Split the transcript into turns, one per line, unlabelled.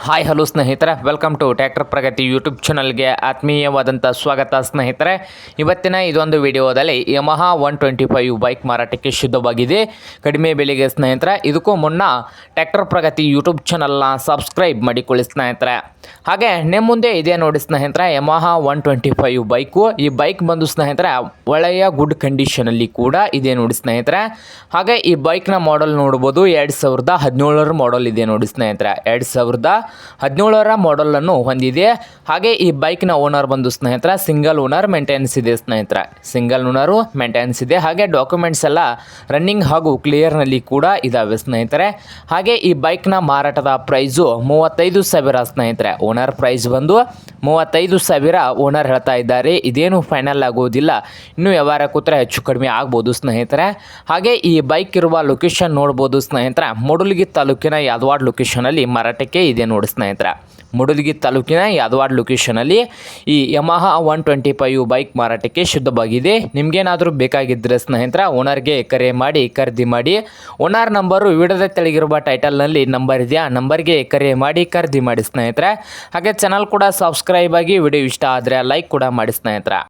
Hi hello ಸ್ನೇಹಿತರೆ, welcome to tractor Pragati YouTube ಚಾನಲ್ಗೆ ಆತ್ಮೀಯವಾದಂಥ ಸ್ವಾಗತ ಸ್ನೇಹಿತರೆ. ಇವತ್ತಿನ ಇದೊಂದು ವಿಡಿಯೋದಲ್ಲಿ ಯಮಹಾ 125 ಬೈಕ್ ಮಾರಾಟಕ್ಕೆ ಶುದ್ಧವಾಗಿದೆ, ಕಡಿಮೆ ಬೆಲೆಗೆ ಸ್ನೇಹಿತರೆ. ಇದಕ್ಕೂ ಮುನ್ನ ಟ್ರ್ಯಾಕ್ಟರ್ ಪ್ರಗತಿ ಯೂಟ್ಯೂಬ್ ಚಾನಲ್ನ ಸಬ್ಸ್ಕ್ರೈಬ್ ಮಾಡಿಕೊಳ್ಳಿ ಸ್ನೇಹಿತರೆ. ಹಾಗೆ ನಿಮ್ಮ ಮುಂದೆ ಇದೆ ನೋಡಿ ಸ್ನೇಹಿತರೆ, ಯಮಹಾ 125 ಬೈಕು. ಈ ಬೈಕ್ ಬಂದು ಸ್ನೇಹಿತರೆ ಒಳ್ಳೆಯ ಗುಡ್ ಕಂಡೀಷನಲ್ಲಿ ಕೂಡ ಇದೆ ನೋಡಿ ಸ್ನೇಹಿತರೆ. ಹಾಗೆ ಈ ಬೈಕ್ನ ಮಾಡಲ್ ನೋಡ್ಬೋದು, 2017 ಮಾಡಲ್ ಇದೆ ನೋಡಿ ಸ್ನೇಹಿತರೆ. 2017 ಮಾಡಲನ್ನು ಹೊಂದಿದೆ. ಹಾಗೆ ಈ ಬೈಕ್ನ ಓನರ್ ಬಂದು ಸ್ನೇಹಿತರೆ ಸಿಂಗಲ್ ಓನರ್ ಮೇಂಟೆನೆನ್ಸ್ ಇದೆ ಸ್ನೇಹಿತರೆ. ಸಿಂಗಲ್ ಓನರು ಮೇಂಟೆನೆನ್ಸ್ ಇದೆ. ಹಾಗೆ ಡಾಕ್ಯುಮೆಂಟ್ಸ್ ಎಲ್ಲ ರನ್ನಿಂಗ್ ಹಾಗೂ ಕ್ಲಿಯರ್ನಲ್ಲಿ ಕೂಡ ಇದಾವೆ ಸ್ನೇಹಿತರೆ. ಹಾಗೆ ಈ ಬೈಕ್ನ ಮಾರಾಟದ ಪ್ರೈಸು 35,000 ಸ್ನೇಹಿತರೆ. ಓನರ್ ಪ್ರೈಸ್ ಬಂದು 35,000 ಓನರ್ ಹೇಳ್ತಾ ಇದ್ದಾರೆ. ಇದೇನು ಫೈನಲ್ ಆಗೋದಿಲ್ಲ, ಇನ್ನೂ ವ್ಯವಹಾರ ಕೂತ್ರೆ ಹೆಚ್ಚು ಕಡಿಮೆ ಆಗ್ಬೋದು ಸ್ನೇಹಿತರೆ. ಹಾಗೆ ಈ ಬೈಕ್ ಇರುವ ಲೊಕೇಶನ್ ನೋಡ್ಬೋದು ಸ್ನೇಹಿತರೆ, ಮೂಡಲಗಿ ತಾಲೂಕಿನ ಯಾದವಾಡ ಲೊಕೇಶನಲ್ಲಿ ಮಾರಾಟಕ್ಕೆ ಇದೆ ನೋಡಿ ಸ್ನೇಹಿತರೆ. ಮೂಡಲಗಿ ತಾಲೂಕಿನ ಯಾದವಾಡ ಲೊಕೇಶನಲ್ಲಿ ಈ ಯಮಹಾ 125 ಬೈಕ್ ಮಾರಾಟಕ್ಕೆ ಶುದ್ಧವಾಗಿದೆ. ನಿಮಗೇನಾದರೂ ಬೇಕಾಗಿದ್ದರೆ ಸ್ನೇಹಿತರೆ ಓನರ್ಗೆ ಕರೆ ಮಾಡಿ ಖರೀದಿ ಮಾಡಿ. ಓನರ್ ನಂಬರು ವಿಡಿಯೋದ ತೆಳಗಿರುವ ಟೈಟಲ್ನಲ್ಲಿ ನಂಬರ್ ಇದೆ, ಆ ನಂಬರ್ಗೆ ಕರೆ ಮಾಡಿ ಖರೀದಿ ಮಾಡಿ ಸ್ನೇಹಿತರೆ. ಹಾಗೆ ಚಾನಲ್ ಕೂಡ ಸಬ್ಸ್ಕ್ರೈಬ್ ಆಗಿ, ವಿಡಿಯೋ ಇಷ್ಟ ಆದರೆ ಲೈಕ್ ಕೂಡ ಮಾಡಿ ಸ್ನೇಹಿತರೆ.